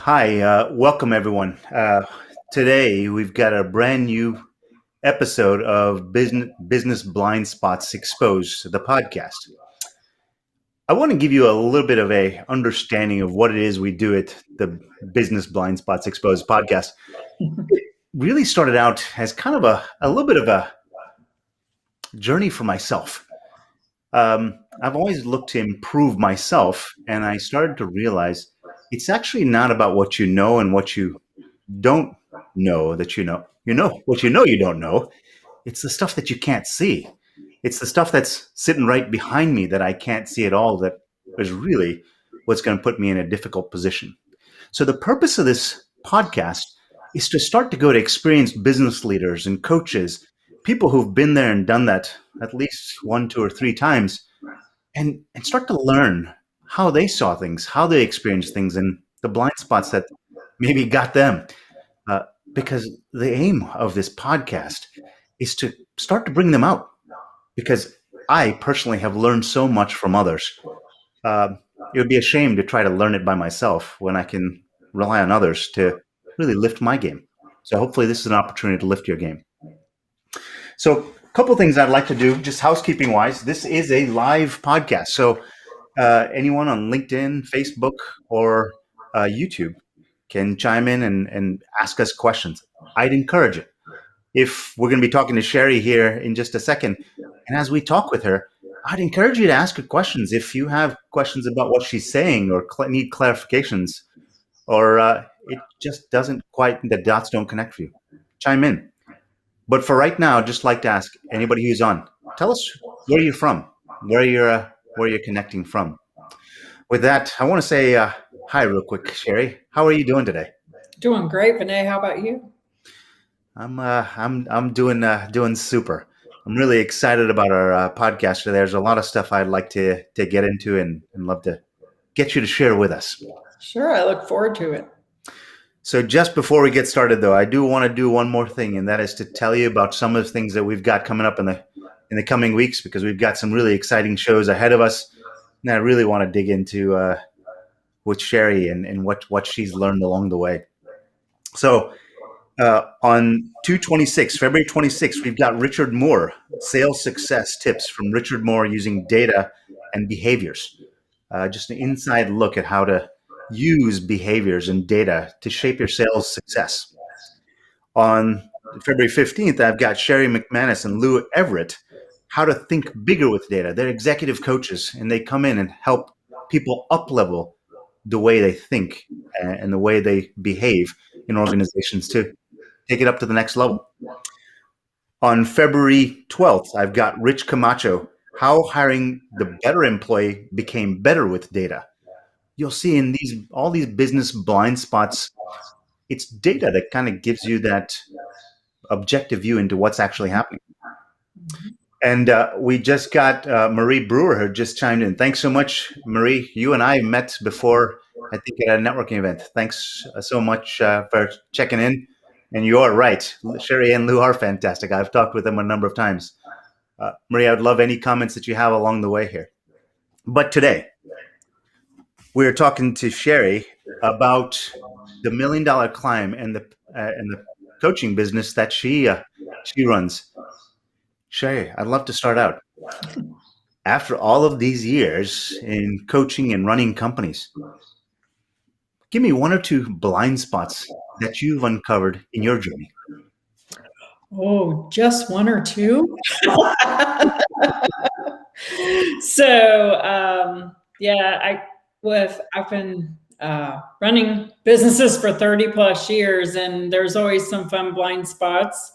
Hi, welcome everyone. Today we've got a brand new episode of Business Blind Spots Exposed, the podcast. I want to give you a little bit of a understanding of what it is we do at the Business Blind Spots Exposed podcast. It really started out as kind of a little bit of a journey for myself. I've always looked to improve myself, and I started to realize it's actually not about what you know and what you don't know that you know. You know what you don't know. It's the stuff that you can't see. It's the stuff that's sitting right behind me that I can't see at all that is really what's going to put me in a difficult position. So the purpose of this podcast is to start to go to experienced business leaders and coaches, people who've been there and done that at least 1, 2, or 3 times, and start to learn how they saw things, how they experienced things, and the blind spots that maybe got them. Because the aim of this podcast is to start to bring them out. Because I personally have learned so much from others. It would be a shame to try to learn it by myself when I can rely on others to really lift my game. So hopefully this is an opportunity to lift your game. So a couple things I'd like to do, just housekeeping wise. This is a live podcast. So anyone on LinkedIn, Facebook, or YouTube can chime in and ask us questions. I'd encourage it. If we're going to be talking to Sheri here in just a second, and as we talk with her, I'd encourage you to ask her questions. If you have questions about what she's saying or need clarifications, or it just doesn't quite, the dots don't connect for you, chime in. But for right now, I'd just like to ask anybody who's on, tell us where you're from, where you're connecting from. With that, I want to say hi real quick, Sheri. How are you doing today? Doing great, Vinay. How about you? I'm doing super. I'm really excited about our podcast today. There's a lot of stuff I'd like to get into and love to get you to share with us. Sure, I look forward to it. So just before we get started, though, I do want to do one more thing, and that is to tell you about some of the things that we've got coming up in the coming weeks, because we've got some really exciting shows ahead of us. And I really want to dig into with Sheri and what she's learned along the way. So on February 26th, we've got Richard Moore, Sales Success Tips from Richard Moore using data and behaviors. Just an inside look at how to use behaviors and data to shape your sales success. On February 15th, I've got Sherry McManus and Lou Everett, how to think bigger with data. They're executive coaches, and they come in and help people up-level the way they think and the way they behave in organizations to take it up to the next level. On February 12th, I've got Rich Camacho, how hiring the better employee became better with data. You'll see in all these business blind spots, it's data that kind of gives you that objective view into what's actually happening. And we just got Marie Brewer who just chimed in. Thanks so much, Marie. You and I met before, I think, at a networking event. Thanks so much for checking in. And you are right. Sheri and Lou are fantastic. I've talked with them a number of times. Marie, I would love any comments that you have along the way here. But today, we're talking to Sheri about the $1 Million Climb and the coaching business that she runs. Sheri, I'd love to start out. After all of these years in coaching and running companies, give me 1 or 2 blind spots that you've uncovered in your journey. Oh, just 1 or 2? So, I've been running businesses for 30 plus years, and there's always some fun blind spots.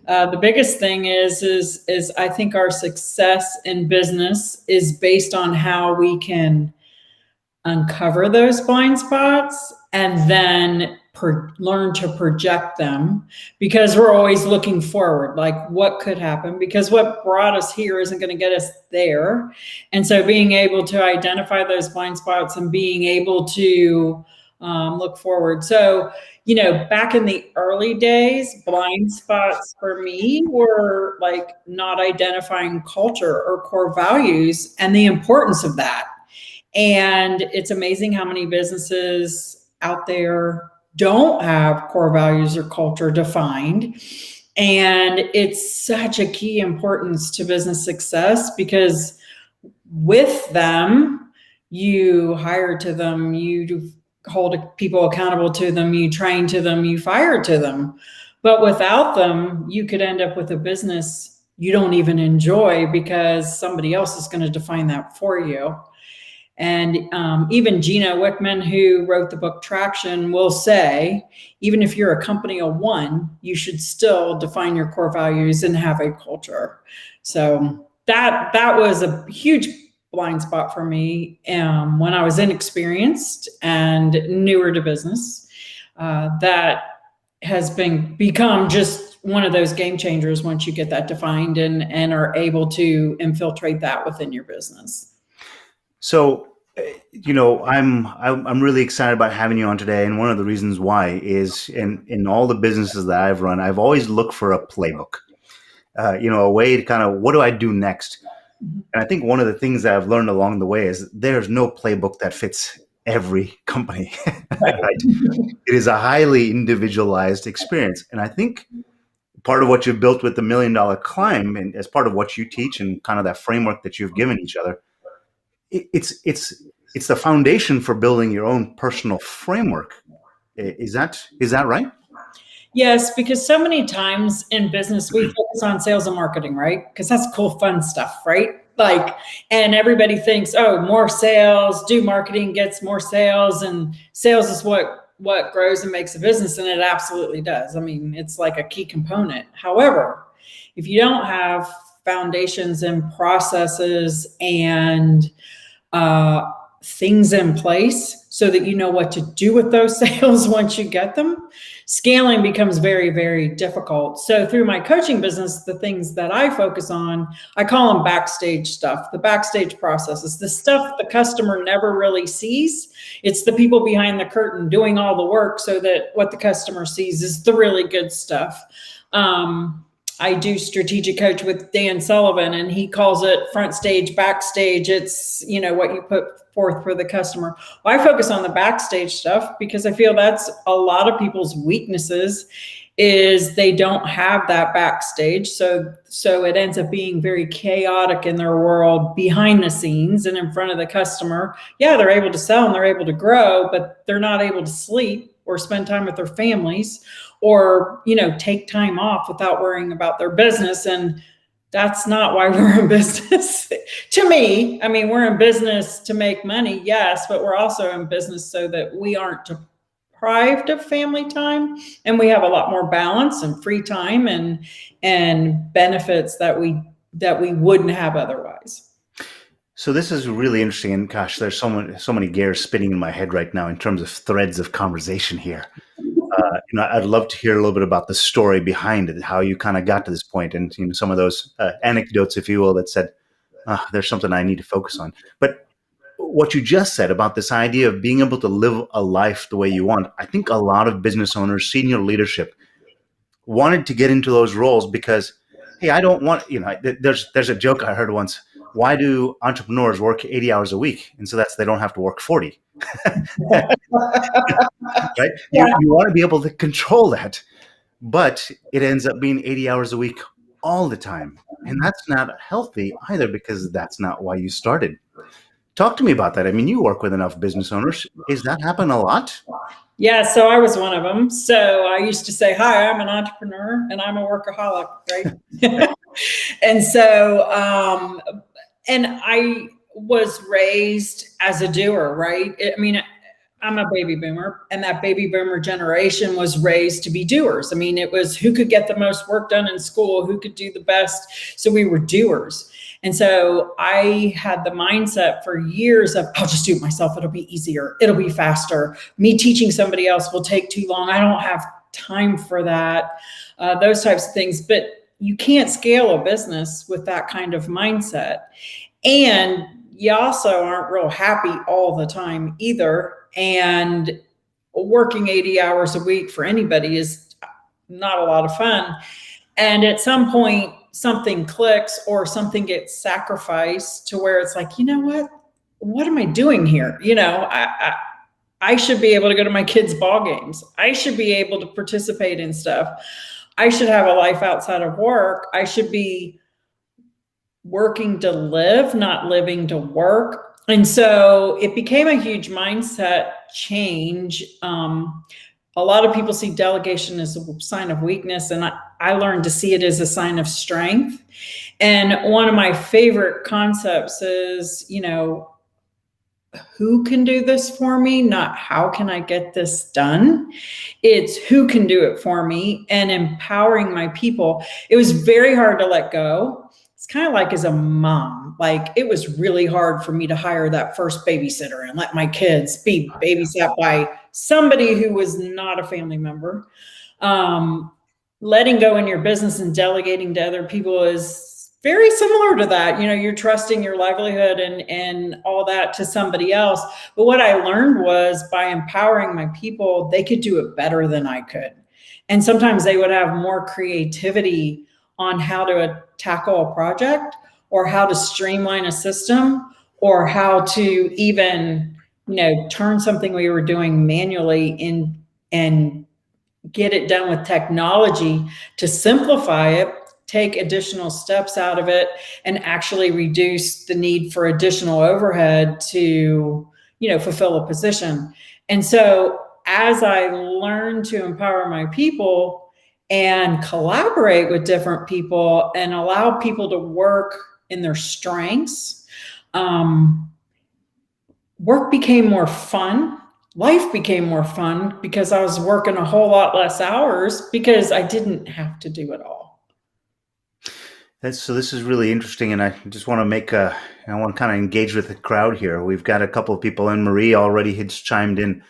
The biggest thing is I think our success in business is based on how we can uncover those blind spots and then learn to project them, because we're always looking forward, like what could happen, because what brought us here isn't going to get us there. And so being able to identify those blind spots and being able to look forward. So, back in the early days, blind spots for me were like not identifying culture or core values and the importance of that. And it's amazing how many businesses out there don't have core values or culture defined. And it's such a key importance to business success, because with them, you hire to them, you hold people accountable to them, you train to them, you fire to them. But without them, you could end up with a business you don't even enjoy, because somebody else is going to define that for you. And even Gino Wickman, who wrote the book Traction, will say, even if you're a company of one, you should still define your core values and have a culture. So that was a huge blind spot for me when I was inexperienced and newer to business. That has become just one of those game changers once you get that defined and are able to infiltrate that within your business. So, I'm really excited about having you on today, and one of the reasons why is in all the businesses that I've run, I've always looked for a playbook, a way to kind of, what do I do next? And I think one of the things that I've learned along the way is there's no playbook that fits every company, right? It is a highly individualized experience, and I think part of what you've built with the $1 Million Climb, and as part of what you teach and kind of that framework that you've given each other, it's the foundation for building your own personal framework. Is that right? Yes, because so many times in business, we focus on sales and marketing, right? Because that's cool, fun stuff, right? And everybody thinks, oh, more sales, do marketing gets more sales, and sales is what grows and makes a business. And it absolutely does. I mean, it's like a key component. However, if you don't have foundations and processes and things in place so that you know what to do with those sales once you get them, scaling becomes very, very difficult. So through my coaching business, the things that I focus on, I call them backstage stuff, the backstage processes, the stuff the customer never really sees. It's the people behind the curtain doing all the work so that what the customer sees is the really good stuff. I do strategic coach with Dan Sullivan, and he calls it front stage, backstage. It's, what you put forth for the customer. Well, I focus on the backstage stuff because I feel that's a lot of people's weaknesses, is they don't have that backstage. So it ends up being very chaotic in their world behind the scenes and in front of the customer. Yeah, they're able to sell and they're able to grow, but they're not able to sleep or spend time with their families, or, take time off without worrying about their business. And that's not why we're in business. To me, I mean, we're in business to make money, yes, but we're also in business so that we aren't deprived of family time, and we have a lot more balance and free time and benefits that we wouldn't have otherwise. So this is really interesting, and gosh, there's so many gears spinning in my head right now in terms of threads of conversation here. I'd love to hear a little bit about the story behind it, how you kind of got to this point, and some of those anecdotes, if you will, that said, there's something I need to focus on. But what you just said about this idea of being able to live a life the way you want, I think a lot of business owners, senior leadership, wanted to get into those roles because, hey, I don't want, there's a joke I heard once. Why do entrepreneurs work 80 hours a week? And so they don't have to work 40. Right? Yeah. You want to be able to control that, but it ends up being 80 hours a week all the time. And that's not healthy either, because that's not why you started. Talk to me about that. I mean, you work with enough business owners. Is that happen a lot? Yeah, so I was one of them. So I used to say, hi, I'm an entrepreneur and I'm a workaholic, right? And so, and I was raised as a doer, right? I mean, I'm a baby boomer, and that baby boomer generation was raised to be doers. I mean, it was who could get the most work done in school, who could do the best. So we were doers. And so I had the mindset for years of, I'll just do it myself. It'll be easier. It'll be faster. Me teaching somebody else will take too long. I don't have time for that, those types of things. But you can't scale a business with that kind of mindset. And you also aren't real happy all the time either. And working 80 hours a week for anybody is not a lot of fun. And at some point, something clicks or something gets sacrificed to where it's like, you know what am I doing here? I should be able to go to my kids' ball games. I should be able to participate in stuff. I should have a life outside of work. I should be working to live, not living to work. And so it became a huge mindset change. A lot of people see delegation as a sign of weakness, and I learned to see it as a sign of strength. And one of my favorite concepts is, who can do this for me? Not how can I get this done? It's who can do it for me, and empowering my people. It was very hard to let go. It's kind of like as a mom, like it was really hard for me to hire that first babysitter and let my kids be babysat by somebody who was not a family member. Letting go in your business and delegating to other people is very similar to that. You're trusting your livelihood and all that to somebody else. But what I learned was by empowering my people, they could do it better than I could. And sometimes they would have more creativity on how to tackle a project, or how to streamline a system, or how to even, turn something we were doing manually in and get it done with technology to simplify it, take additional steps out of it, and actually reduce the need for additional overhead to, fulfill a position. And so as I learned to empower my people and collaborate with different people and allow people to work in their strengths, work became more fun. Life became more fun because I was working a whole lot less hours because I didn't have to do it all. So this is really interesting, and I just want to I want to kind of engage with the crowd here. We've got a couple of people, and Marie already has chimed in.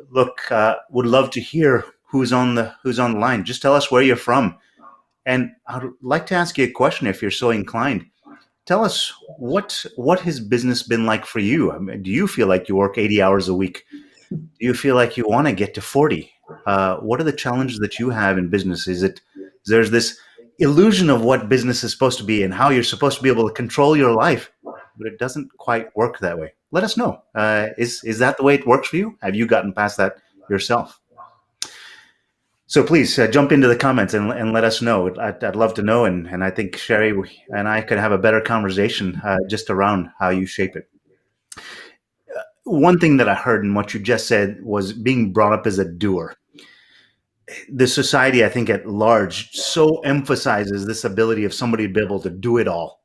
Look, would love to hear who's on the line. Just tell us where you're from, and I'd like to ask you a question if you're so inclined. Tell us what has business been like for you? I mean, do you feel like you work 80 hours a week? Do you feel like you want to get to 40? What are the challenges that you have in business? There's this illusion of what business is supposed to be and how you're supposed to be able to control your life, but it doesn't quite work that way. Let us know. Is that the way it works for you? Have you gotten past that yourself? So please jump into the comments and let us know. I'd love to know, and I think Sheri and I could have a better conversation just around how you shape it. One thing that I heard in what you just said was being brought up as a doer. The society, I think, at large, so emphasizes this ability of somebody to be able to do it all.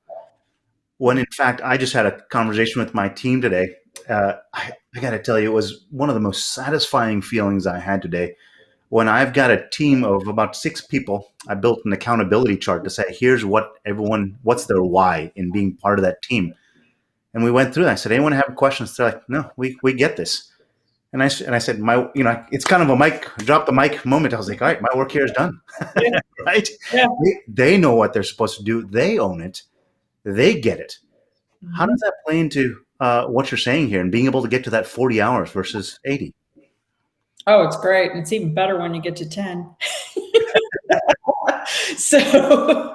When in fact, I just had a conversation with my team today. I got to tell you, it was one of the most satisfying feelings I had today. When I've got a team of about 6 people, I built an accountability chart to say, here's what's their why in being part of that team. And we went through that. I said, anyone have questions? They're like, no, we get this. And I said, it's kind of a drop the mic moment. I was like, all right, my work here is done. Yeah. Right? Yeah. They know what they're supposed to do. They own it. They get it. Mm-hmm. How does that play into what you're saying here and being able to get to that 40 hours versus 80? Oh, it's great. And it's even better when you get to 10. So,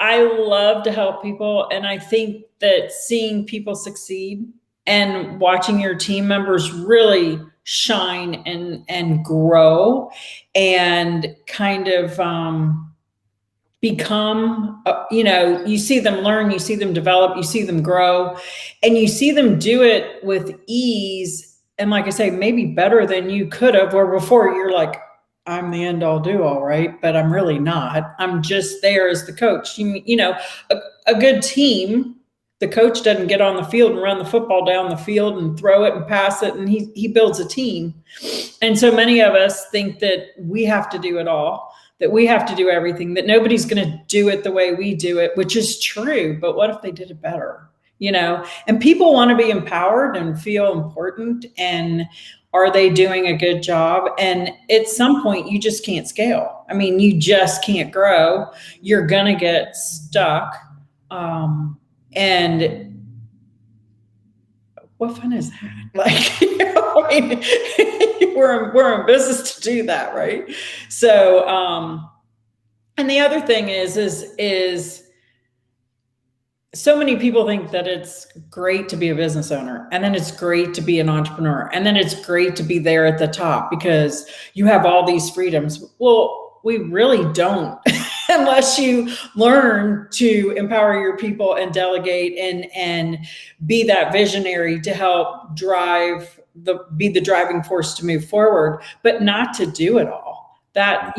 I love to help people. And I think that seeing people succeed and watching your team members really shine and grow and kind of become, you see them learn, you see them develop, you see them grow, and you see them do it with ease. And like I say, maybe better than you could have, where before you're like, I'm the end all do all, right? But I'm really not. I'm just there as the coach. A good team, the coach doesn't get on the field and run the football down the field and throw it and pass it, and he builds a team. And so many of us think that we have to do it all, that we have to do everything, that nobody's going to do it the way we do it, which is true. But what if they did it better? And people want to be empowered and feel important. And are they doing a good job? And at some point, you just can't scale. I mean, you just can't grow. You're going to get stuck. And what fun is that? Like, we're in business to do that, right? So, and the other thing is so many people think that it's great to be a business owner, and then it's great to be an entrepreneur, and then it's great to be there at the top because you have all these freedoms. Well, we really don't unless you learn to empower your people and delegate and be that visionary to help be the driving force to move forward, but not to do it all. That,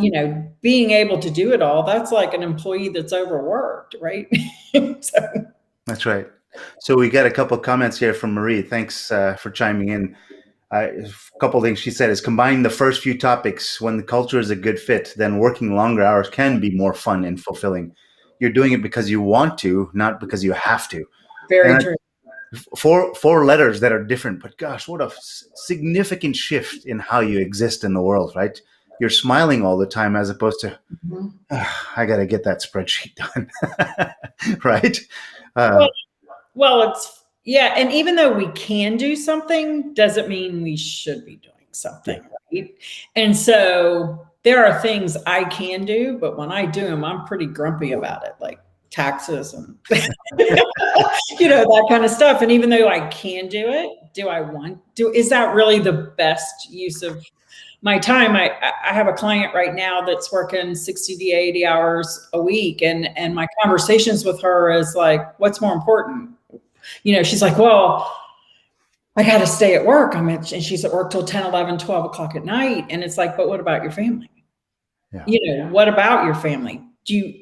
being able to do it all, that's like an employee that's overworked, right? So. That's right. So we got a couple of comments here from Marie. Thanks for chiming in. A couple of things she said is combine the first few topics. When the culture is a good fit, then working longer hours can be more fun and fulfilling. You're doing it because you want to, not because you have to. Very true. Four letters that are different, but gosh, what a significant shift in how you exist in the world, right? You're smiling all the time as opposed to, I got to get that spreadsheet done, right? Well, and even though we can do something, doesn't mean we should be doing something, right? And so there are things I can do, but when I do them, I'm pretty grumpy about it, like taxes and that kind of stuff. And even though I can do it, is that really the best use of my time? I have a client right now that's working 60 to 80 hours a week. And my conversations with her is like, what's more important? She's like, well, I got to stay at work. And she's at work till 10, 11, 12 o'clock at night. And it's like, but what about your family? Yeah. What about your family?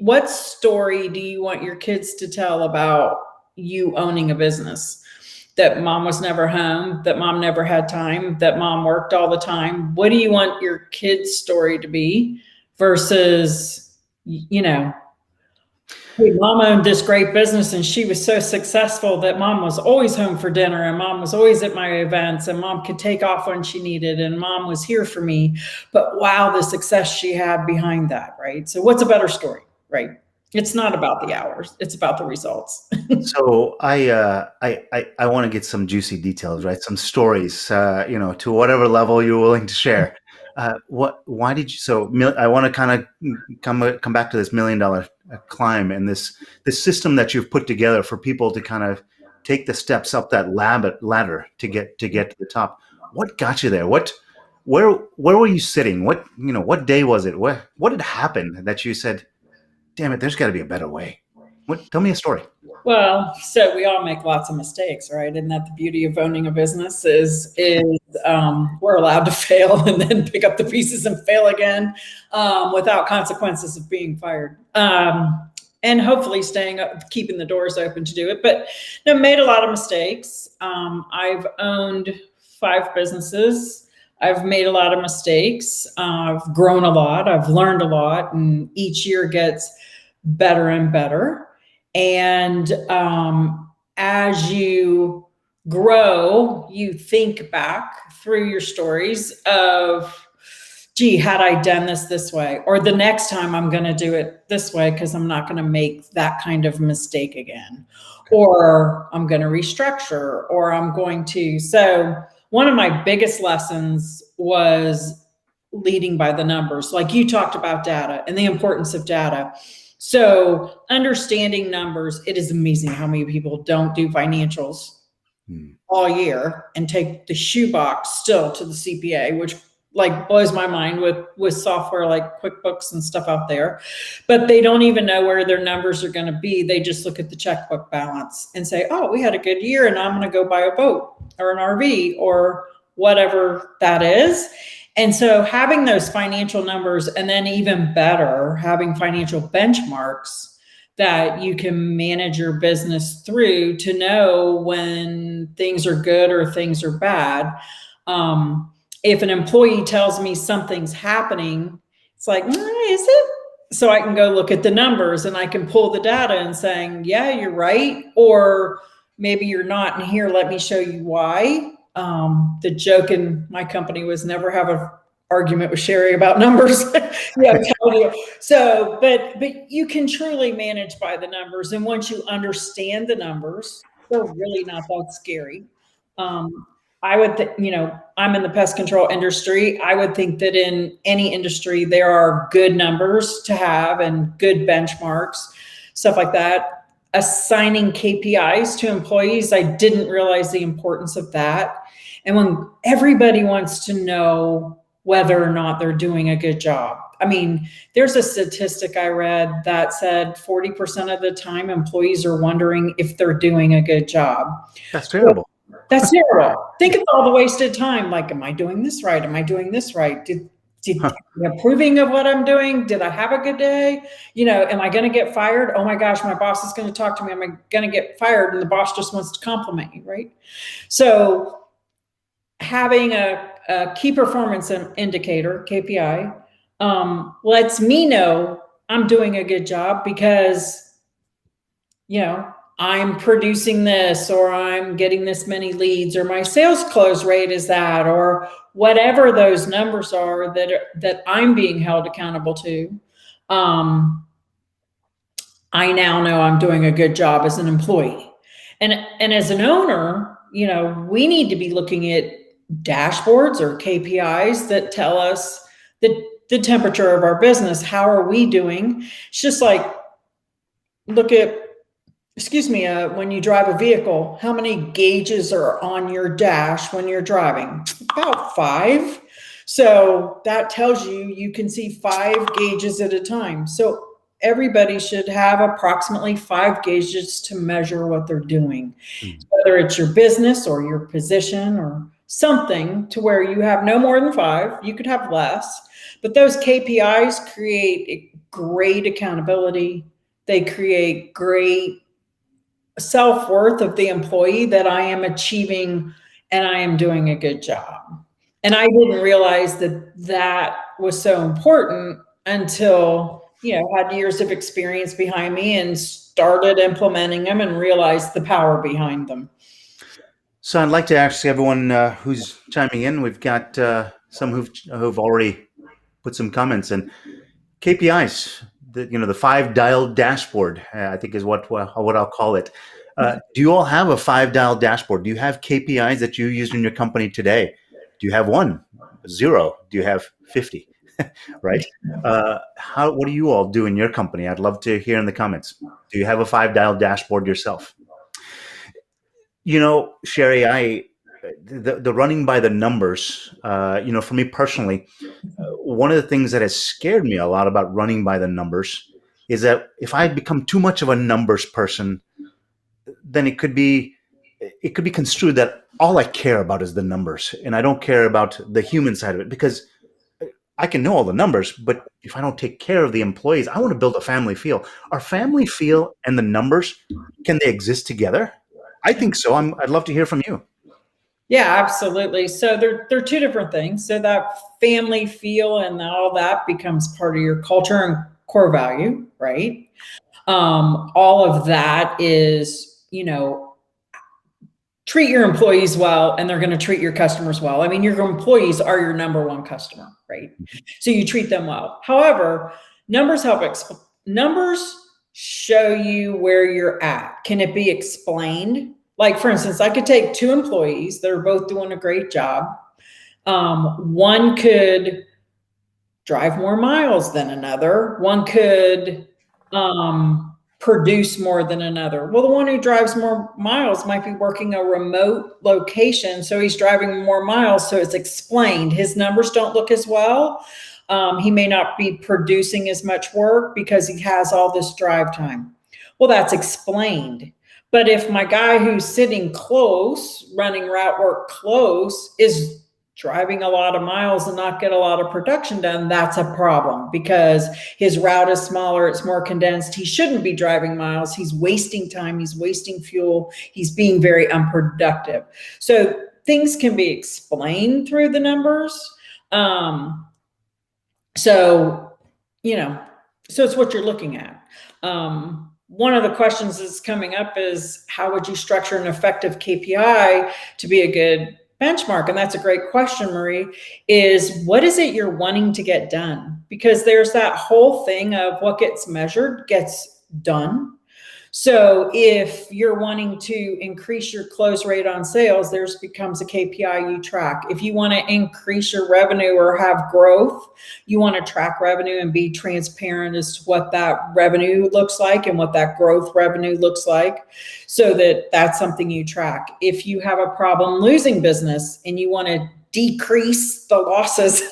What story do you want your kids to tell about you owning a business? That mom was never home, that mom never had time, that mom worked all the time. What do you want your kids' story to be versus, hey, mom owned this great business and she was so successful that mom was always home for dinner and mom was always at my events and mom could take off when she needed and mom was here for me. But wow, the success she had behind that, right? So what's a better story, right? It's not about the hours. It's about the results. So I want to get some juicy details, right? Some stories, to whatever level you're willing to share. Why did you? So I want to kind of come back to this $1 million climb and this system that you've put together for people to kind of take the steps up that ladder to get to the top. What got you there? Where were you sitting? What day was it? What had happened that you said, damn it, there's got to be a better way? Tell me a story. Well, so we all make lots of mistakes, right? And that the beauty of owning a business is we're allowed to fail and then pick up the pieces and fail again without consequences of being fired. And hopefully staying up, keeping the doors open to do it. But no, made a lot of mistakes. I've owned 5 businesses. I've made a lot of mistakes. I've grown a lot. I've learned a lot, and each year gets better and better. And as you grow, you think back through your stories of, gee, had I done this way, or the next time I'm going to do it this way because I'm not going to make that kind of mistake again, or I'm going to restructure, or I'm going to. So one of my biggest lessons was leading by the numbers. Like you talked about data and the importance of data. So understanding numbers, it is amazing how many people don't do financials all year and take the shoebox still to the CPA, which like blows my mind with software like QuickBooks and stuff out there. But they don't even know where their numbers are going to be. They just look at the checkbook balance and say, oh, we had a good year and I'm going to go buy a boat or an RV or whatever that is. And so having those financial numbers, and then even better, having financial benchmarks that you can manage your business through to know when things are good or things are bad. If an employee tells me something's happening, it's like, is it? So I can go look at the numbers and I can pull the data and saying, yeah, you're right. Or maybe you're not. And here, let me show you why. The joke in my company was never have an argument with Sheri about numbers. Yeah, so, but you can truly manage by the numbers. And once you understand the numbers, they're really not that scary. I would, I'm in the pest control industry. I would think that in any industry, there are good numbers to have and good benchmarks, stuff like that. assigning KPIs to employees, I didn't realize the importance of that. And when everybody wants to know whether or not they're doing a good job. I mean, there's a statistic I read that said 40% of the time employees are wondering if they're doing a good job. That's terrible. That's terrible. Think of all the wasted time. Like, am I doing this right? Am I doing this right? Did approving of what I'm doing? Did I have a good day? Am I going to get fired? Oh my gosh, my boss is going to talk to me. Am I going to get fired? And the boss just wants to compliment you, right? So having a key performance indicator, KPI, lets me know I'm doing a good job because, I'm producing this, or I'm getting this many leads, or my sales close rate is that, or whatever those numbers are that I'm being held accountable to. I now know I'm doing a good job as an employee. And as an owner, we need to be looking at dashboards or KPIs that tell us the temperature of our business. How are we doing? It's just like, look at, when you drive a vehicle, how many gauges are on your dash when you're driving? About 5. So that tells you can see 5 gauges at a time. So everybody should have approximately 5 gauges to measure what they're doing, whether it's your business or your position or something, to where you have no more than 5. You could have less, but those KPIs create great accountability. They create great self-worth of the employee, that I am achieving and I am doing a good job. And I didn't realize that was so important until, had years of experience behind me and started implementing them and realized the power behind them. So I'd like to ask everyone who's chiming in. We've got some who've already put some comments in. KPIs, the 5-dial dashboard, I think is what I'll call it. Do you all have a 5-dial dashboard? Do you have KPIs that you use in your company today? Do you have 1, 0? Do you have 50? Right? What do you all do in your company? I'd love to hear in the comments. Do you have a 5-dial dashboard yourself? Sheri, the running by the numbers, for me personally, one of the things that has scared me a lot about running by the numbers is that if I become too much of a numbers person, then it could be construed that all I care about is the numbers and I don't care about the human side of it, because I can know all the numbers, but if I don't take care of the employees, I want to build a family feel. Our family feel and the numbers, can they exist together? I think so. I'd love to hear from you. Yeah, absolutely. So they're 2 different things. So that family feel and all that becomes part of your culture and core value, right? All of that is, treat your employees well, and they're going to treat your customers well. I mean, your employees are your number 1 customer, right? So you treat them well. However, numbers numbers show you where you're at. Can it be explained? Like, for instance, I could take 2 employees that are both doing a great job. One could drive more miles than another. One could produce more than another. Well, the one who drives more miles might be working a remote location, so he's driving more miles, so it's explained. His numbers don't look as well. He may not be producing as much work because he has all this drive time. Well, that's explained. But if my guy who's sitting close, running route work close, is driving a lot of miles and not get a lot of production done, that's a problem, because his route is smaller, it's more condensed. He shouldn't be driving miles. He's wasting time. He's wasting fuel. He's being very unproductive. So things can be explained through the numbers. So it's what you're looking at. One of the questions that's coming up is, how would you structure an effective KPI to be a good benchmark? And that's a great question, Marie, is what is it you're wanting to get done? Because there's that whole thing of what gets measured gets done. So if you're wanting to increase your close rate on sales, there's becomes a KPI you track. If you want to increase your revenue or have growth, you want to track revenue and be transparent as to what that revenue looks like and what that growth revenue looks like, so that that's something you track. If you have a problem losing business and you want to decrease the losses,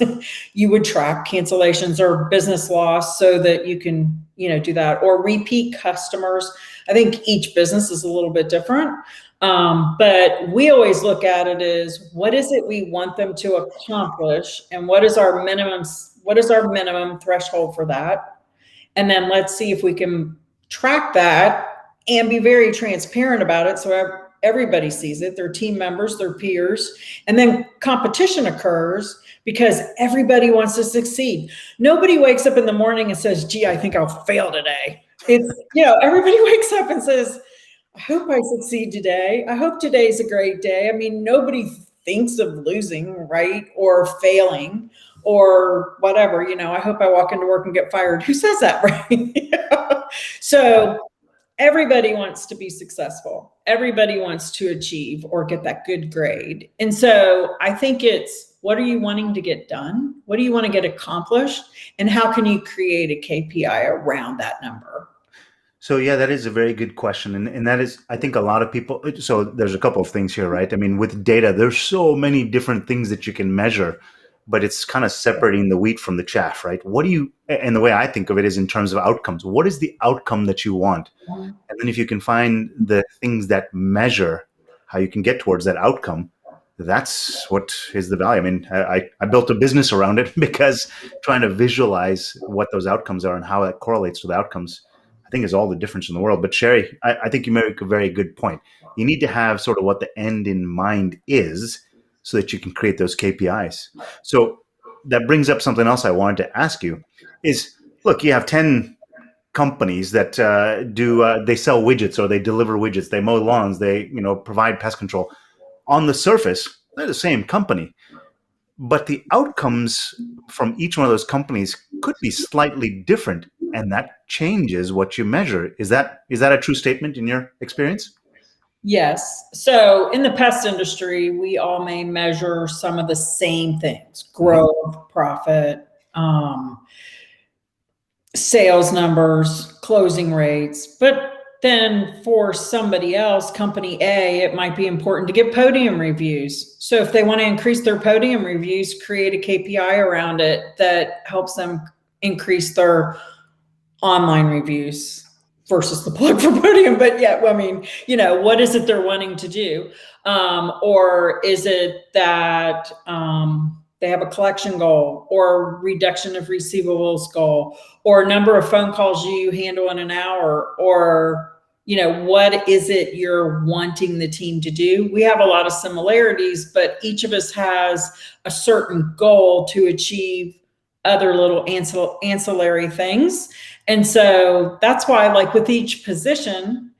you would track cancellations or business loss so that you can, do that. Or repeat customers. I think each business is a little bit different. But we always look at it as, what is it we want them to accomplish? And what is our minimum threshold for that? And then let's see if we can track that and be very transparent about it. So everybody sees it, their team members, their peers, and then competition occurs because everybody wants to succeed. Nobody wakes up in the morning and says, gee, I think I'll fail today. It's, everybody wakes up and says, I hope I succeed today. I hope today's a great day. I mean, nobody thinks of losing, right? Or failing or whatever, I hope I walk into work and get fired. Who says that, right? So everybody wants to be successful. Everybody wants to achieve or get that good grade. And so I think it's, what are you wanting to get done? What do you want to get accomplished? And how can you create a KPI around that number? So yeah, that is a very good question. And that is, I think a lot of people, so there's a couple of things here, right? I mean, with data, there's so many different things that you can measure, but it's kind of separating the wheat from the chaff, right? And the way I think of it is in terms of outcomes. What is the outcome that you want? And then if you can find the things that measure how you can get towards that outcome, that's what is the value. I mean, I built a business around it because trying to visualize what those outcomes are and how that correlates to the outcomes, I think is all the difference in the world. But Sheri, I think you make a very good point. You need to have sort of what the end in mind is so that you can create those KPIs. So that brings up something else I wanted to ask you is, look, you have 10 companies that they sell widgets or they deliver widgets, they mow lawns, they provide pest control. On the surface, they're the same company, but the outcomes from each one of those companies could be slightly different, and that changes what you measure. Is that a true statement in your experience? Yes. So in the pest industry, we all may measure some of the same things: growth, profit, sales numbers, closing rates. But then for somebody else, company A, it might be important to get podium reviews. So if they want to increase their podium reviews, create a KPI around it that helps them increase their online reviews versus the plug for podium. But yeah, I mean, what is it they're wanting to do? Or is it that they have a collection goal or reduction of receivables goal or number of phone calls you handle in an hour, or, what is it you're wanting the team to do? We have a lot of similarities, but each of us has a certain goal to achieve other little ancillary things. And so that's why, like with each position,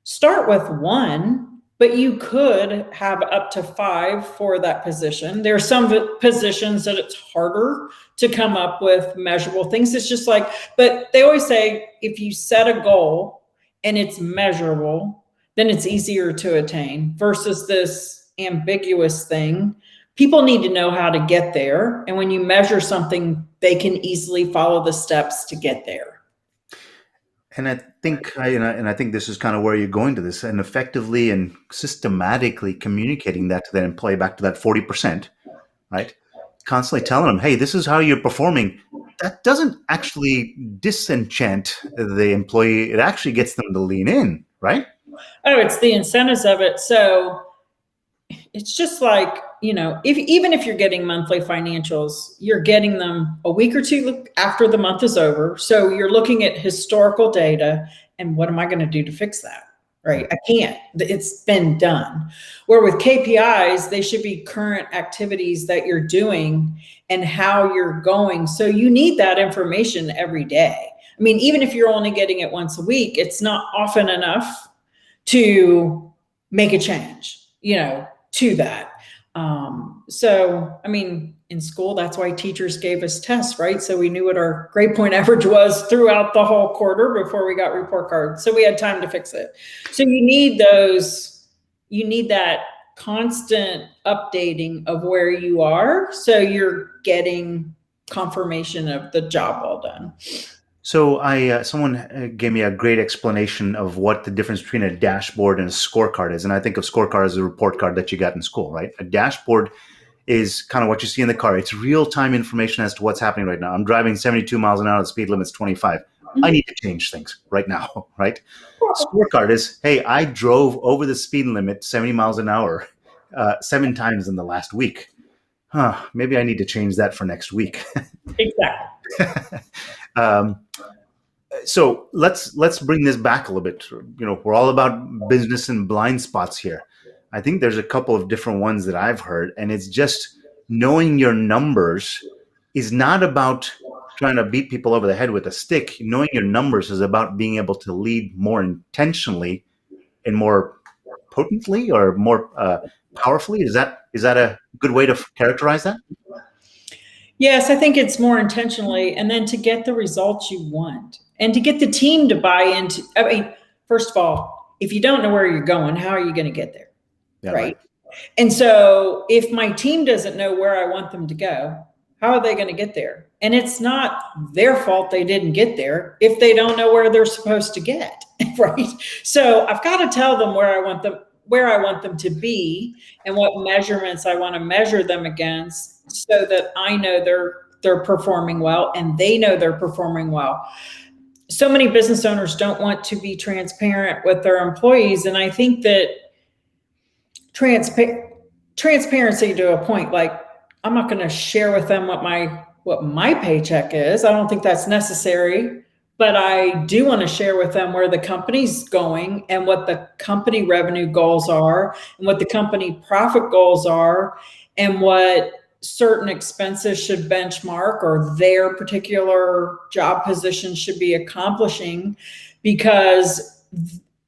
start with one, but you could have up to 5 for that position. There are some positions that it's harder to come up with measurable things. It's just like, but they always say, if you set a goal and it's measurable, then it's easier to attain versus this ambiguous thing. People need to know how to get there. And when you measure something, they can easily follow the steps to get there. And I think, I think this is kind of where you're going to this, and effectively and systematically communicating that to them and play back to that 40%, right? Constantly telling them, hey, this is how you're performing. That doesn't actually disenchant the employee. It actually gets them to lean in, right? Oh, it's the incentives of it. So it's just like, even if you're getting monthly financials, you're getting them a week or two after the month is over. So you're looking at historical data and what am I going to do to fix that? Right? I can't. It's been done. Where with KPIs, they should be current activities that you're doing and how you're going. So you need that information every day. I mean, even if you're only getting it once a week, it's not often enough to make a change, to that. So, I mean, in school, that's why teachers gave us tests, right? So we knew what our grade point average was throughout the whole quarter before we got report cards. So we had time to fix it. So you need that constant updating of where you are. So you're getting confirmation of the job well done. So someone gave me a great explanation of what the difference between a dashboard and a scorecard is. And I think of scorecard as a report card that you got in school, right? A dashboard is kind of what you see in the car. It's real-time information as to what's happening right now. I'm driving 72 miles an hour. The speed limit's 25. I need to change things right now, right? Scorecard is, hey, I drove over the speed limit 70 miles an hour 7 times in the last week. Maybe I need to change that for next week. Exactly. So let's bring this back a little bit. We're all about business and blind spots here. I think there's a couple of different ones that I've heard, and it's just knowing your numbers is not about trying to beat people over the head with a stick. Knowing your numbers is about being able to lead more intentionally and more potently or more powerfully. Is that a good way to characterize that? Yes, I think it's more intentionally, and then to get the results you want and to get the team to buy into. I mean, first of all, if you don't know where you're going, how are you going to get there? Yeah, right? And so if my team doesn't know where I want them to go, how are they going to get there? And it's not their fault they didn't get there if they don't know where they're supposed to get, right? So I've got to tell them where I want them to be and what measurements I want to measure them against so that I know they're performing well and they know they're performing well. So many business owners don't want to be transparent with their employees. And I think that transparency to a point, like I'm not going to share with them what my paycheck is. I don't think that's necessary, but I do want to share with them where the company's going and what the company revenue goals are and what the company profit goals are and what certain expenses should benchmark or their particular job position should be accomplishing. Because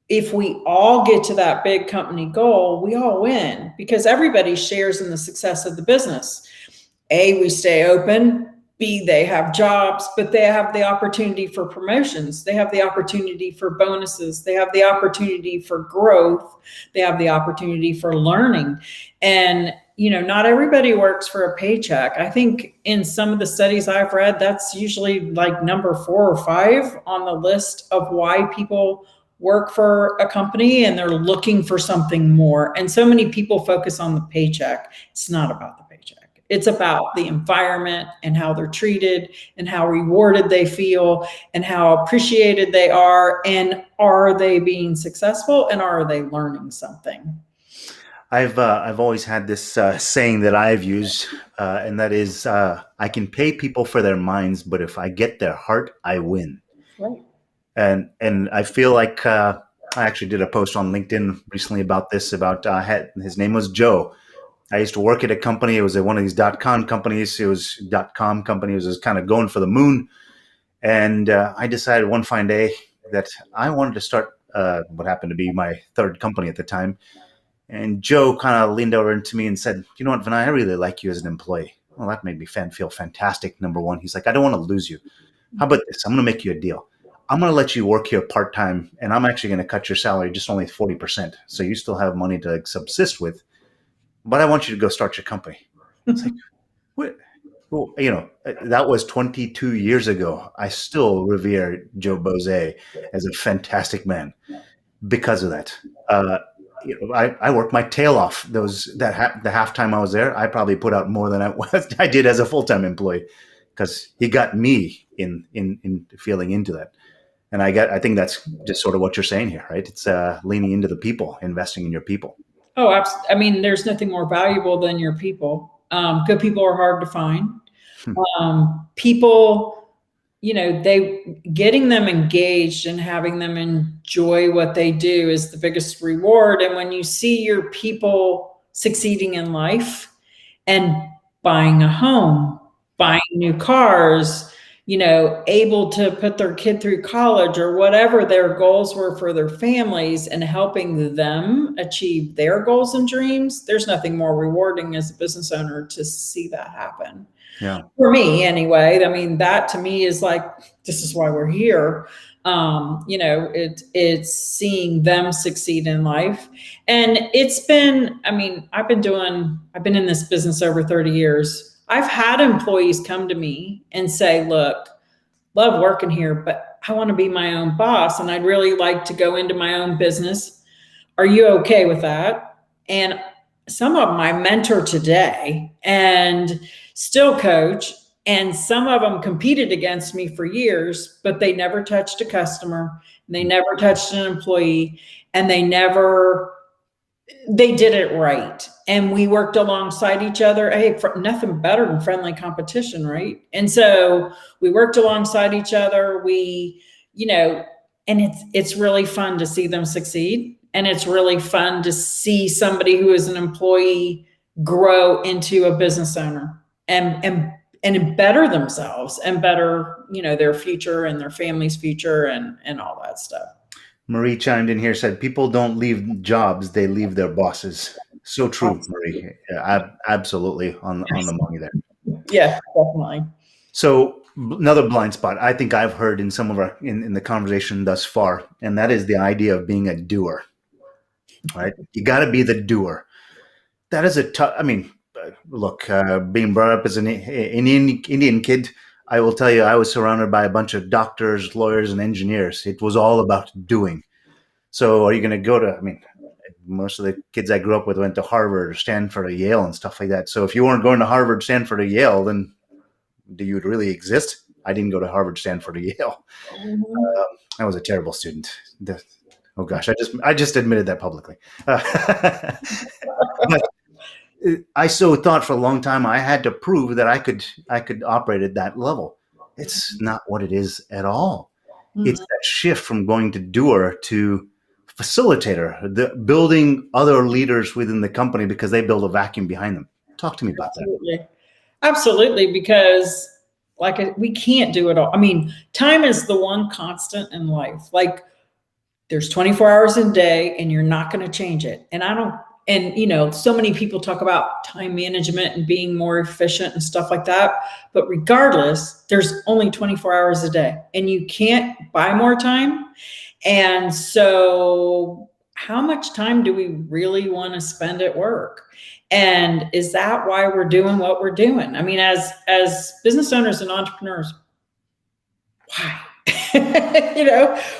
if we all get to that big company goal, we all win because everybody shares in the success of the business. A, we stay open. B, they have jobs, but they have the opportunity for promotions. They have the opportunity for bonuses. They have the opportunity for growth. They have the opportunity for learning. And, not everybody works for a paycheck. I think in some of the studies I've read, that's usually like number 4 or 5 on the list of why people work for a company and they're looking for something more. And so many people focus on the paycheck. It's not about the paycheck. It's about the environment and how they're treated and how rewarded they feel and how appreciated they are. And are they being successful and are they learning something? I've always had this saying that I've used, and that is, I can pay people for their minds, but if I get their heart, I win. Right. And I feel like I actually did a post on LinkedIn recently about this. His name was Joe. I used to work at a company. It was one of these .com companies. It was .com company. It was kind of going for the moon. And I decided one fine day that I wanted to start what happened to be my 3rd company at the time. And Joe kind of leaned over to me and said, "You know what, Vinay, I really like you as an employee." Well, that made me feel fantastic, number one. He's like, "I don't want to lose you. How about this? I'm going to make you a deal. I'm going to let you work here part-time, and I'm actually going to cut your salary just only 40%. So you still have money to subsist with, but I want you to go start your company." It's like, what? Well, that was 22 years ago. I still revere Joe Bose as a fantastic man because of that. I worked my tail off. The half time I was there, I probably put out more than I did as a full-time employee because he got me in feeling into that. And I think that's just sort of what you're saying here, right? It's leaning into the people, investing in your people. Oh, absolutely. I mean, there's nothing more valuable than your people. Good people are hard to find. People, getting them engaged and having them enjoy what they do is the biggest reward. And when you see your people succeeding in life and buying a home, buying new cars, able to put their kid through college or whatever their goals were for their families and helping them achieve their goals and dreams, there's nothing more rewarding as a business owner to see that happen. Yeah. For me, anyway. I mean, that to me is like, this is why we're here. It's seeing them succeed in life. And it's been, I mean, I've been in this business over 30 years. I've had employees come to me and say, look, love working here, but I want to be my own boss and I'd really like to go into my own business. Are you okay with that? And some of them I mentor today and still coach, and some of them competed against me for years, but they never touched a customer, and they never touched an employee, and they did it right. And we worked alongside each other. Hey, nothing better than friendly competition, right? And so we worked alongside each other. And it's really fun to see them succeed. And it's really fun to see somebody who is an employee grow into a business owner and better themselves and better, their future and their family's future and all that stuff. Marie chimed in here, said, people don't leave jobs, they leave their bosses. So true, Marie. Yeah, absolutely on the money there. Yeah, definitely. So another blind spot I think I've heard in some of our in the conversation thus far, and that is the idea of being a doer. Right? You got to be the doer. That is a tough. I mean, look, being brought up as an Indian kid, I will tell you, I was surrounded by a bunch of doctors, lawyers, and engineers. It was all about doing. So are you going to go to, I mean, most of the kids I grew up with went to Harvard or Stanford or Yale and stuff like that. So if you weren't going to Harvard, Stanford, or Yale, then do you really exist? I didn't go to Harvard, Stanford, or Yale. I was a terrible student. Oh gosh, I just admitted that publicly. But I so thought for a long time I had to prove that I could operate at that level. It's not what it is at all. It's that shift from going to doer to facilitator, the building other leaders within the company because they build a vacuum behind them. Talk to me about that. Absolutely, because we can't do it all. I mean, time is the one constant in life. Like there's 24 hours in a day and you're not going to change it. And so many people talk about time management and being more efficient and stuff like that. But regardless, there's only 24 hours a day and you can't buy more time. And so how much time do we really want to spend at work? And is that why we're doing what we're doing? I mean, as business owners and entrepreneurs, why?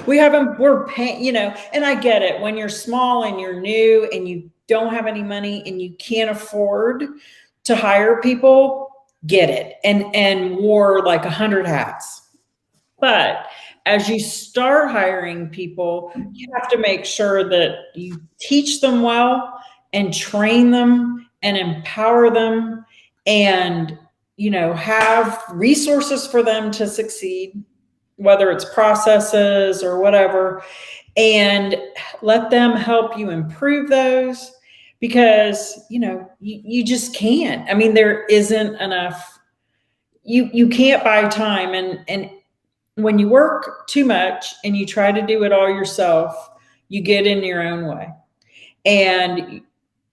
We're paying, and I get it when you're small and you're new and you don't have any money and you can't afford to hire people, get it. And wore like 100 hats. But as you start hiring people, you have to make sure that you teach them well and train them and empower them and, have resources for them to succeed, whether it's processes or whatever, and let them help you improve those because, you just can't. I mean, there isn't enough. You can't buy time. And when you work too much and you try to do it all yourself, you get in your own way. And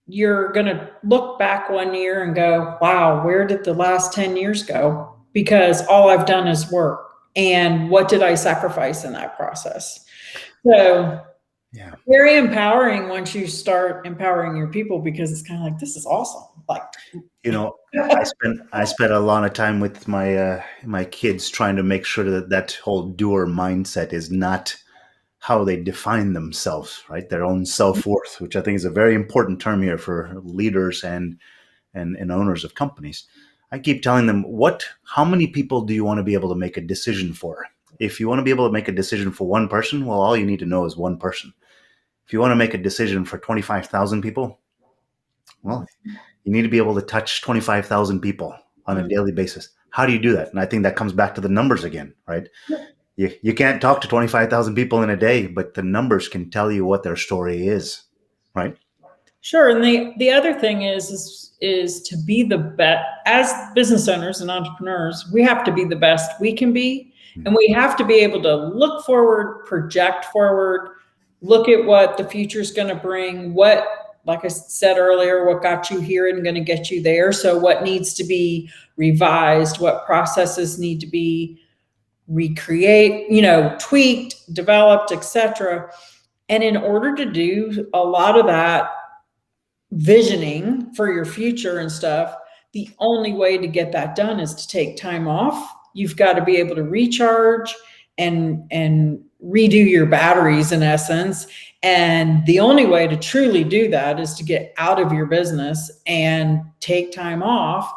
you're going to look back one year and go, wow, where did the last 10 years go? Because all I've done is work. And what did I sacrifice in that process? So yeah, very empowering once you start empowering your people, because it's kind of like, this is awesome. Like, I spent a lot of time with my kids trying to make sure that whole doer mindset is not how they define themselves, right? Their own self-worth, which I think is a very important term here for leaders and owners of companies. I keep telling them, how many people do you want to be able to make a decision for? If you want to be able to make a decision for one person, well, all you need to know is one person. If you want to make a decision for 25,000 people, well, you need to be able to touch 25,000 people on a daily basis. How do you do that? And I think that comes back to the numbers again, right? You can't talk to 25,000 people in a day, but the numbers can tell you what their story is, right? Sure. And the other thing is to be the best. As business owners and entrepreneurs, we have to be the best we can be. And we have to be able to look forward, project forward, look at what the future is going to bring, what, like I said earlier, what got you here and going to get you there. So what needs to be revised, what processes need to be recreate, tweaked, developed, etc. And in order to do a lot of that visioning for your future and stuff, the only way to get that done is to take time off. You've got to be able to recharge and redo your batteries in essence. And the only way to truly do that is to get out of your business and take time off.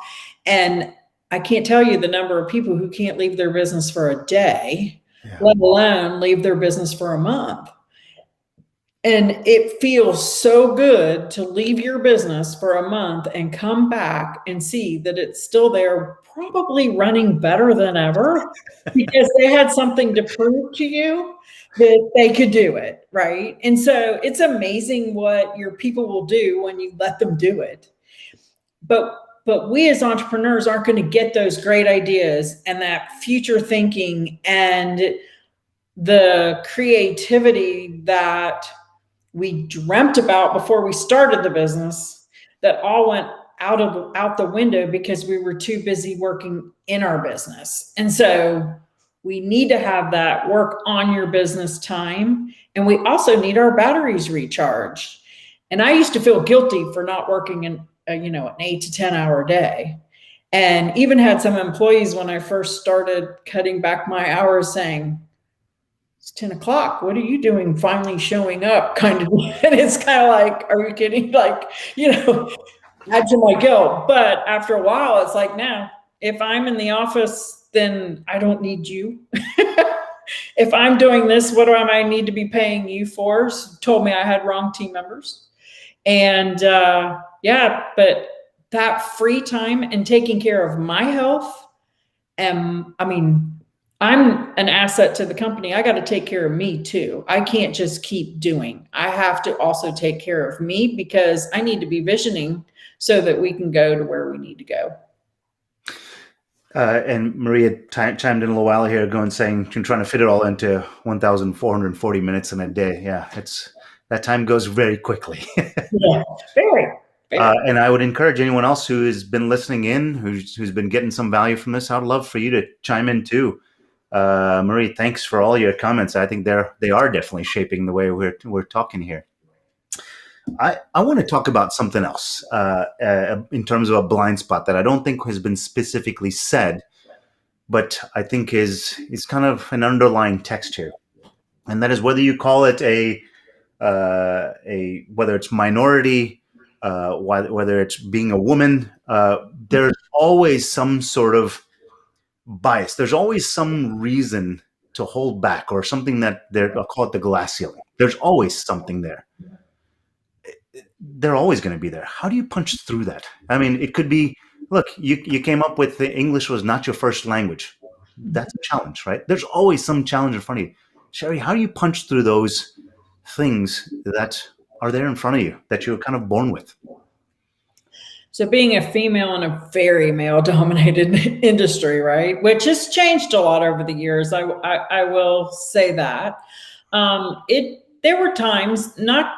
And I can't tell you the number of people who can't leave their business for a day, let alone leave their business for a month. And it feels so good to leave your business for a month and come back and see that it's still there, probably running better than ever, because they had something to prove to you that they could do it, right? And so it's amazing what your people will do when you let them do it. But we as entrepreneurs aren't going to get those great ideas and that future thinking and the creativity that we dreamt about before we started the business, that all went out the window because we were too busy working in our business. And so we need to have that work on your business time. And we also need our batteries recharged. And I used to feel guilty for not working in an 8 to 10 hour day. And even had some employees when I first started cutting back my hours saying, it's 10 o'clock. What are you doing finally showing up? Kind of. And it's kind of like, are you kidding? Like, add to my guilt. But after a while, it's like, no, if I'm in the office, then I don't need you. If I'm doing this, what do I need to be paying you for? Told me I had wrong team members. And but that free time and taking care of my health, I'm an asset to the company. I got to take care of me too. I can't just keep doing. I have to also take care of me because I need to be visioning so that we can go to where we need to go. And Maria chimed in a little while here saying you're trying to fit it all into 1,440 minutes in a day. Yeah, that time goes very quickly. Yeah, very. And I would encourage anyone else who has been listening in, who's been getting some value from this, I'd love for you to chime in too. Marie, thanks for all your comments. I think they are definitely shaping the way we're talking here. I want to talk about something else in terms of a blind spot that I don't think has been specifically said, but I think is kind of an underlying text here, and that is whether you call it whether it's minority, whether it's being a woman, there's always some sort of bias. There's always some reason to hold back or something that I'll call it the glass ceiling. There's always something there. They're always going to be there. How do you punch through that? I mean, it could be, look, you came up with the English was not your first language. That's a challenge, right? There's always some challenge in front of you. Sheri, how do you punch through those things that are there in front of you that you're kind of born with? So being a female in a very male-dominated industry, right, which has changed a lot over the years, I will say that. There were times, not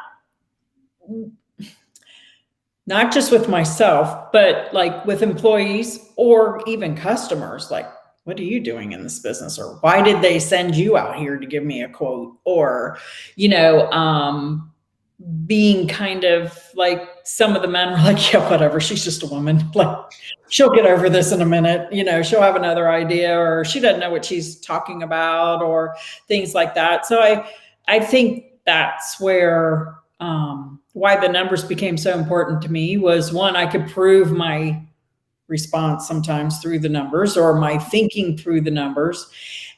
just with myself, but like with employees or even customers, like, what are you doing in this business? Or why did they send you out here to give me a quote? Or, being kind of like, some of the men were like, yeah, whatever, she's just a woman. Like, she'll get over this in a minute. She'll have another idea, or she doesn't know what she's talking about, or things like that. So I think that's where, why the numbers became so important to me was, one, I could prove my response sometimes through the numbers, or my thinking through the numbers,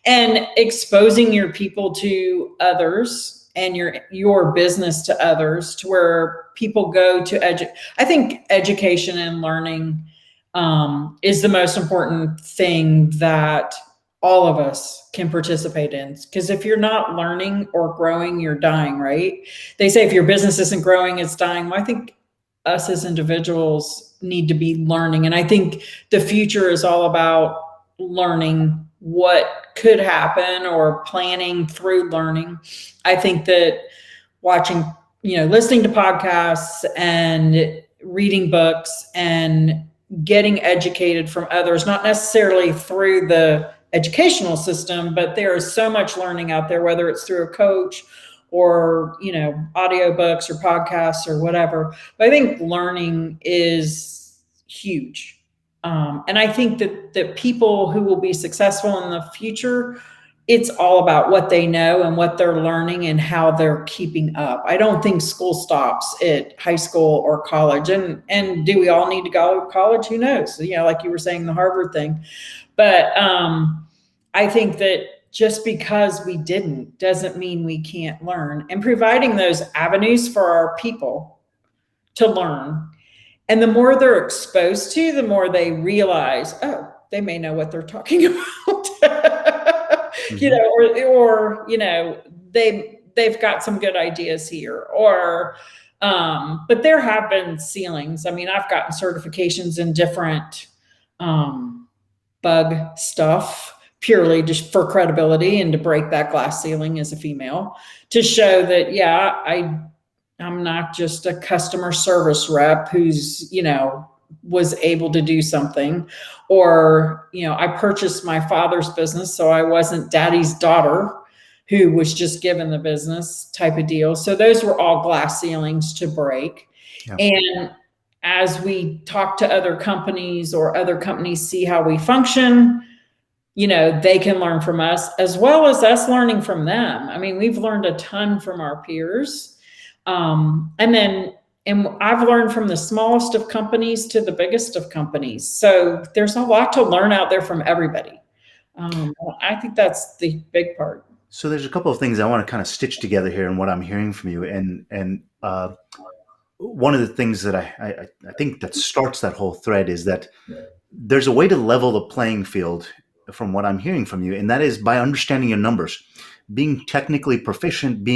and exposing your people to others and your business to others, to where people go to I think education and learning is the most important thing that all of us can participate in. Because if you're not learning or growing, you're dying, right? They say if your business isn't growing, it's dying. Well, I think us as individuals need to be learning. And I think the future is all about learning what could happen or planning through learning. I think that watching, listening to podcasts and reading books and getting educated from others, not necessarily through the educational system, but there is so much learning out there, whether it's through a coach or, audiobooks or podcasts or whatever. But I think learning is huge. And I think that people who will be successful in the future, it's all about what they know and what they're learning and how they're keeping up. I don't think school stops at high school or college. And do we all need to go to college? Who knows? Like you were saying, the Harvard thing. But I think that just because we didn't doesn't mean we can't learn. And providing those avenues for our people to learn. And the more they're exposed to, the more they realize, oh, they may know what they're talking about. They've got some good ideas here, but there have been ceilings. I mean, I've gotten certifications in different bug stuff purely just for credibility and to break that glass ceiling as a female, to show that, I'm not just a customer service rep who's, was able to do something, or, I purchased my father's business, so I wasn't daddy's daughter who was just given the business type of deal. So those were all glass ceilings to break. Yeah. And as we talk to other companies or other companies see how we function, they can learn from us as well as us learning from them. I mean, we've learned a ton from our peers. And I've learned from the smallest of companies to the biggest of companies. So there's a lot to learn out there from everybody. I think that's the big part. So there's a couple of things I want to kind of stitch together here in what I'm hearing from you. And one of the things that I think that starts that whole thread is that there's a way to level the playing field from what I'm hearing from you. And that is by understanding your numbers, being technically proficient,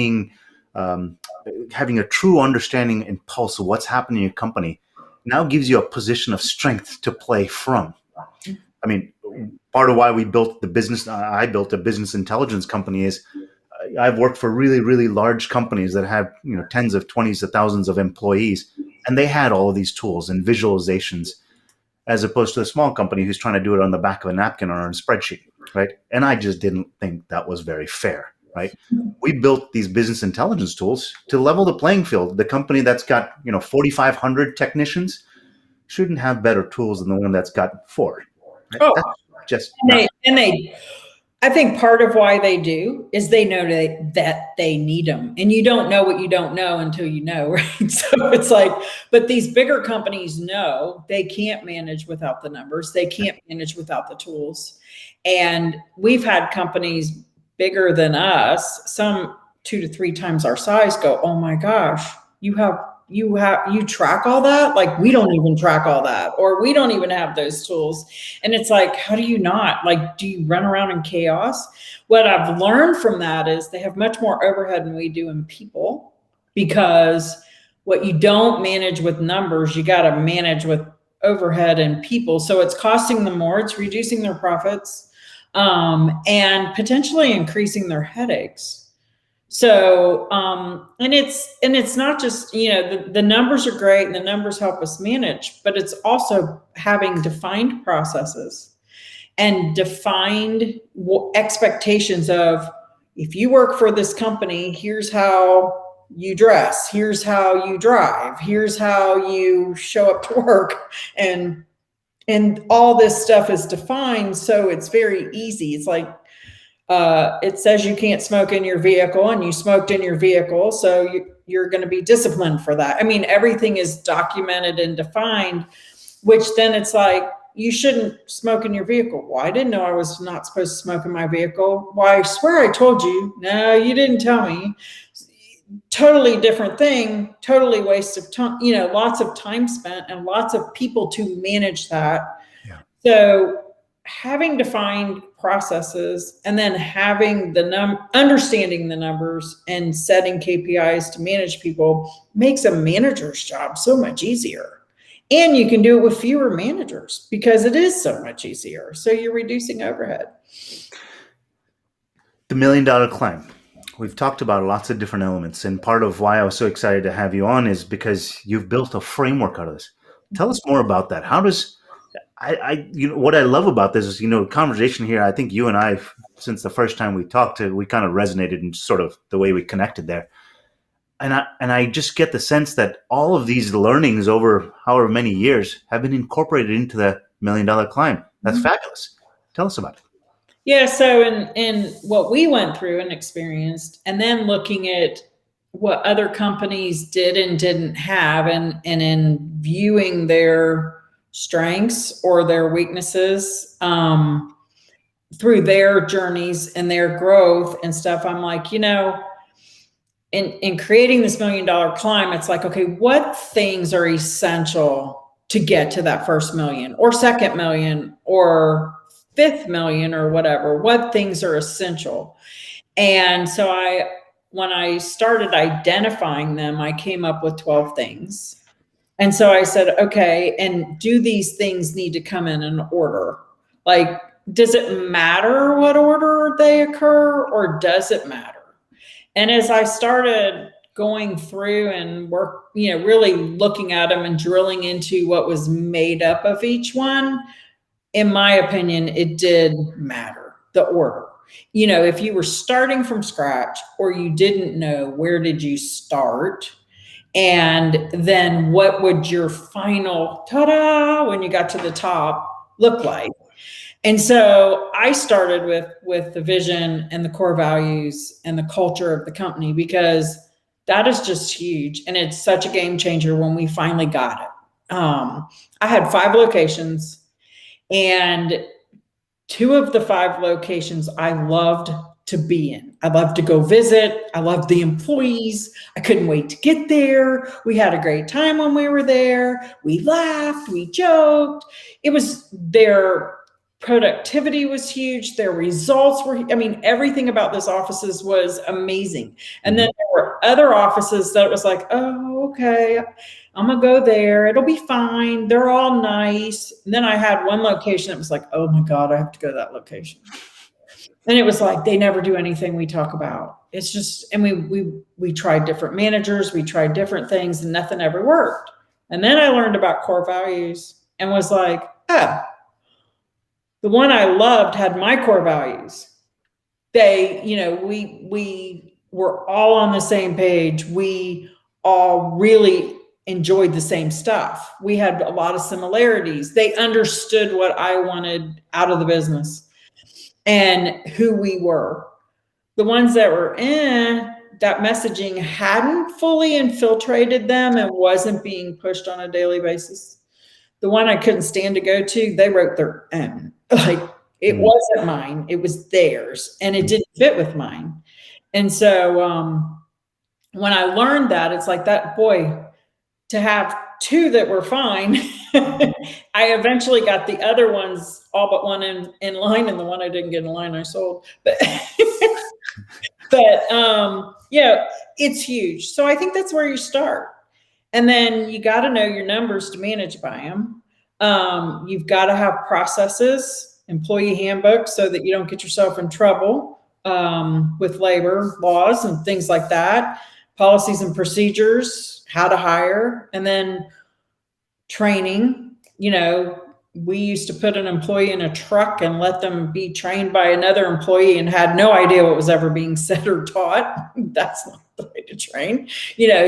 having a true understanding and pulse of what's happening in your company now gives you a position of strength to play from. I mean, part of why we built the business, I built a business intelligence company, is I've worked for really, really large companies that have, tens of twenties of thousands of employees, and they had all of these tools and visualizations, as opposed to a small company who's trying to do it on the back of a napkin or on a spreadsheet, right? And I just didn't think that was very fair. Right? We built these business intelligence tools to level the playing field. The company that's got 4,500 technicians shouldn't have better tools than the one that's got 4. Right? Oh, that's just I think part of why they do is they know that they need them, and you don't know what you don't know until you know, right? So it's like, but these bigger companies know they can't manage without the numbers. They can't manage without the tools. And we've had companies bigger than us, some 2 to 3 times our size, go, oh my gosh, you track all that? Like, we don't even track all that, or we don't even have those tools. And it's like, how do you not? Like, do you run around in chaos? What I've learned from that is they have much more overhead than we do in people, because what you don't manage with numbers, you got to manage with overhead and people. So it's costing them more, it's reducing their profits, and potentially increasing their headaches. So, and it's not just, the numbers are great and the numbers help us manage, but it's also having defined processes and defined expectations of, if you work for this company, here's how you dress, here's how you drive, here's how you show up to work, and all this stuff is defined, so it's very easy. It's like, it says you can't smoke in your vehicle, and you smoked in your vehicle, so you're going to be disciplined for that. I mean, everything is documented and defined, which then it's like, you shouldn't smoke in your vehicle. Well, I didn't know I was not supposed to smoke in my vehicle. Well, I swear I told you. No, you didn't tell me. Totally different thing, totally waste of time, lots of time spent and lots of people to manage that. Yeah. So having defined processes and then having understanding the numbers and setting KPIs to manage people makes a manager's job so much easier. And you can do it with fewer managers because it is so much easier. So you're reducing overhead. The $1 million climb. We've talked about lots of different elements, and part of why I was so excited to have you on is because you've built a framework out of this. Tell us more about that. How does what I love about this is, conversation here. I think you and I, since the first time we talked, we kind of resonated in sort of the way we connected there. And I just get the sense that all of these learnings over however many years have been incorporated into the $1 million climb. That's fabulous. Tell us about it. Yeah. So in what we went through and experienced, and then looking at what other companies did and didn't have, and in viewing their strengths or their weaknesses through their journeys and their growth and stuff, I'm like, in creating this $1 million climb, it's like, okay, what things are essential to get to that first million or second million or fifth million or whatever? What things are essential? And so when I started identifying them, I came up with 12 things. And so I said, okay, and do these things need to come in an order? Like, does it matter what order they occur, or does it matter? And as I started going through and really looking at them and drilling into what was made up of each one, in my opinion, it did matter, the order. If you were starting from scratch or you didn't know, where did you start? And then what would your final ta-da when you got to the top look like? And so I started with the vision and the core values and the culture of the company, because that is just huge. And it's such a game changer when we finally got it. I had 5 locations, and 2 of the 5 locations I loved to be in. I loved to go visit. I loved the employees. I couldn't wait to get there. We had a great time when we were there. We laughed, we joked. Their productivity was huge. Their results were, everything about those offices was amazing. And then there were other offices that it was like, oh, okay, I'm going to go there. It'll be fine. They're all nice. And then I had one location that was like, oh my God, I have to go to that location. And it was like, they never do anything we talk about. It's just, and we tried different managers. We tried different things, and nothing ever worked. And then I learned about core values and was like, oh, the one I loved had my core values. They, we were all on the same page. We all really enjoyed the same stuff. We had a lot of similarities. They understood what I wanted out of the business and who we were. The ones that were that messaging hadn't fully infiltrated them and wasn't being pushed on a daily basis. The one I couldn't stand to go to, they wrote their own. Like, it wasn't mine, it was theirs, and it didn't fit with mine. And so when I learned that, it's like that, boy, to have 2 that were fine, I eventually got the other ones, all but one in line, and the one I didn't get in line, I sold. But it's huge. So I think that's where you start. And then you got to know your numbers to manage by them. You've got to have processes, employee handbooks, so that you don't get yourself in trouble with labor laws and things like that. Policies and procedures, how to hire, and then training. We used to put an employee in a truck and let them be trained by another employee and had no idea what was ever being said or taught. That's not the way to train,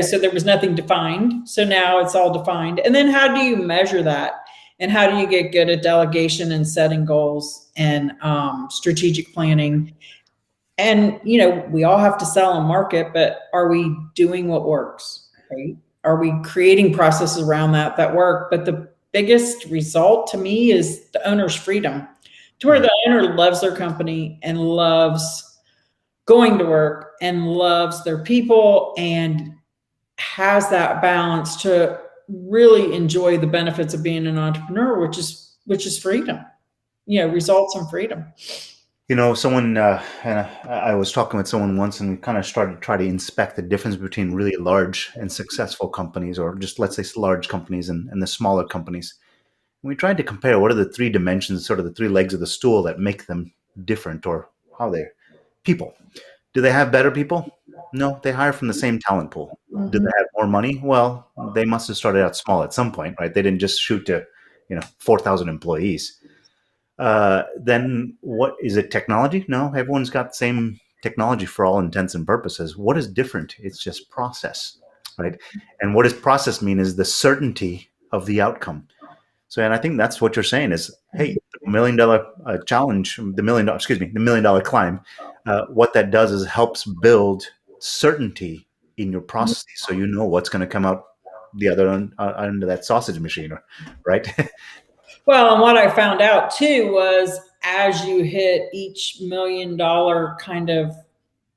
so there was nothing defined. So now it's all defined. And then how do you measure that? And how do you get good at delegation and setting goals and strategic planning? And, we all have to sell and market, but are we doing what works, right? Are we creating processes around that work? But the biggest result to me is the owner's freedom, to where the owner loves their company and loves going to work and loves their people and has that balance to really enjoy the benefits of being an entrepreneur, which is freedom. results and freedom. Someone, and I was talking with someone once, and we kind of started to try to inspect the difference between really large and successful companies, or just let's say large companies and the smaller companies. And we tried to compare what are the three dimensions, sort of the three legs of the stool that make them different, or how they're people. Do they have better people? No, they hire from the same talent pool. Do they have more money? Well, they must have started out small at some point, right? They didn't just shoot to, 4,000 employees. Then what is it? Technology? No, everyone's got the same technology for all intents and purposes. What is different? It's just process, right? And what does process mean is the certainty of the outcome. So, and I think that's what you're saying is, hey, the $1 million challenge, the $1 million climb. What that does is helps build certainty in your processes, so you know what's going to come out the other end of that sausage machine, right? Well, and what I found out too was as you hit each $1 million kind of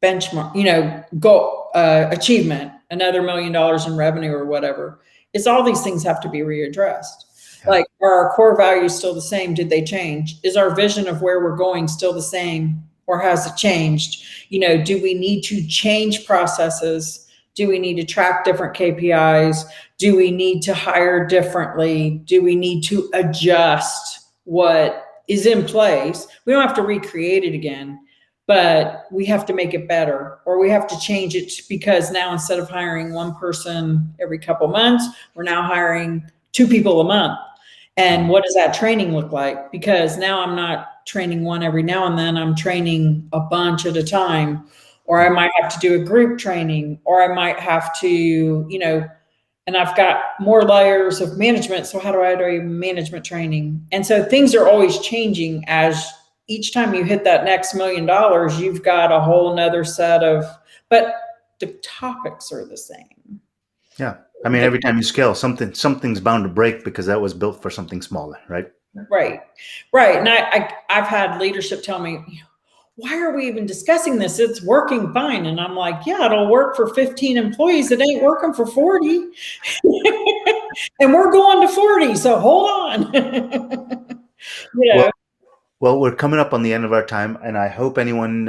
benchmark, goal achievement, another $1 million in revenue or whatever, it's all these things have to be readdressed. Yeah. Like, are our core values still the same? Did they change? Is our vision of where we're going still the same, or has it changed? Do we need to change processes? Do we need to track different KPIs? Do we need to hire differently? Do we need to adjust what is in place? We don't have to recreate it again, but we have to make it better, or we have to change it because now instead of hiring one person every couple months, we're now hiring 2 people a month. And what does that training look like? Because now I'm not training one every now and then, I'm training a bunch at a time. Or I might have to do a group training, or I might have to, and I've got more layers of management. So how do I do management training? And so things are always changing as each time you hit that next $1 million, you've got a whole nother set of, but the topics are the same. Yeah. I mean, every time you scale, something's bound to break because that was built for something smaller, right? Right. And I've had leadership tell me, why are we even discussing this? It's working fine. And I'm like, yeah, it'll work for 15 employees. It ain't working for 40. And we're going to 40. So hold on. Well, we're coming up on the end of our time, and I hope anyone,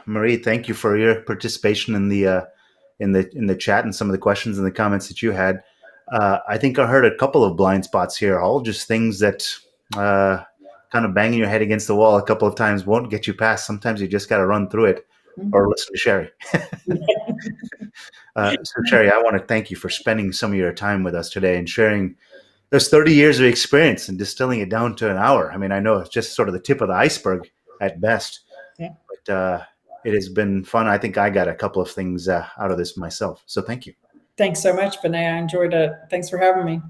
Marie, thank you for your participation in the chat and some of the questions and the comments that you had. I think I heard a couple of blind spots here, all just things that kind of banging your head against the wall a couple of times won't get you past. Sometimes you just got to run through it or listen to Sheri. So Sheri, I want to thank you for spending some of your time with us today and sharing those 30 years of experience and distilling it down to an hour. I mean, I know it's just sort of the tip of the iceberg at best, but it has been fun. I think I got a couple of things out of this myself. So thank you. Thanks so much, Vinay. I enjoyed it. Thanks for having me.